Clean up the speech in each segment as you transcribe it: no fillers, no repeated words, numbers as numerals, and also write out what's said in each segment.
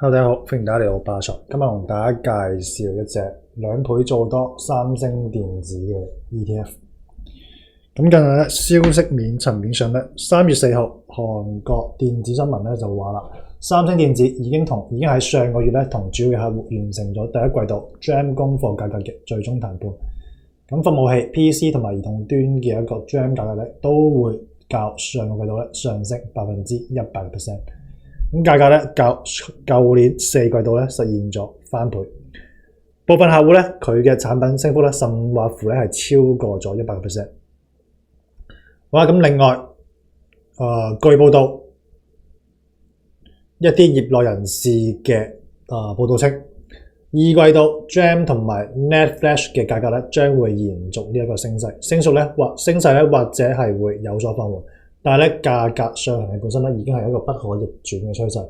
Hello，大家好，歡迎大家嚟到巴塞。今日同大家介紹一隻2倍做多三星電子嘅 ETF。咁近日咧消息面層面上咧，3月4號韓國電子新聞咧就話啦，三星電子已經喺上個月咧同主要嘅客戶完成咗第一季度 DRAM 供貨價格嘅最終談判。咁服務器、PC 同埋兒童端嘅一個 DRAM 價格咧都會較上個季度咧上升100%。咁價格咧較舊年4季度咧實現咗翻倍，部分客戶咧佢嘅產品升幅咧甚或乎咧係超過咗100%。好啦，咁另外據報道一啲業內人士嘅報道稱，二季度 DRAM 同埋 NAND Flash 嘅價格咧將會延續呢一個升勢，升勢咧或者係會有所放緩。但係咧，價格上行嘅本身咧已經係一個不可逆轉嘅趨勢。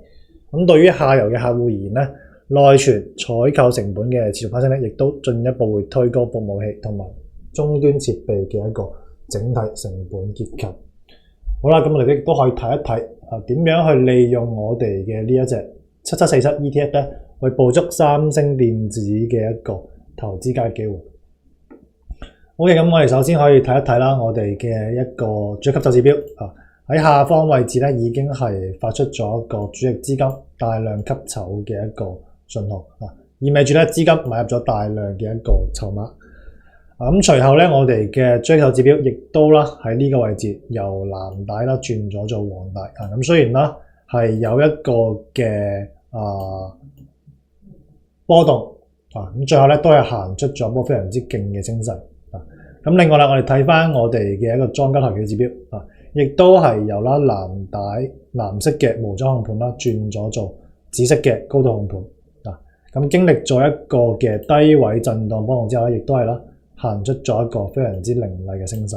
咁對於下游嘅客戶而言咧，內存採購成本嘅持續攀升咧，亦都進一步會推高服務器同埋終端設備嘅一個整體成本結構。好啦，咁我哋亦都可以睇一睇點樣去利用我哋嘅呢一隻7747 ETF 咧，去捕捉三星電子嘅一個投資交易機會。OK， 咁我哋首先可以睇一睇啦，我哋嘅一個主要吸籌指標喺下方位置咧已經係發出咗一個主力資金大量吸籌嘅一個信號意味住咧資金買入咗大量嘅一個籌碼。咁隨後咧我哋嘅主力吸籌指標亦都啦喺呢個位置由藍帶啦轉咗做黃帶咁雖然啦係有一個嘅波動咁最後咧都係行出咗一波非常之勁嘅升勢。咁另外啦，我哋睇翻我哋嘅一個莊家投票指標亦都係由藍色嘅無莊控盤啦轉咗做紫色嘅高度控盤咁經歷咗一個嘅低位震盪波動之後咧，亦都係啦行出咗一個非常之凌厲嘅升勢。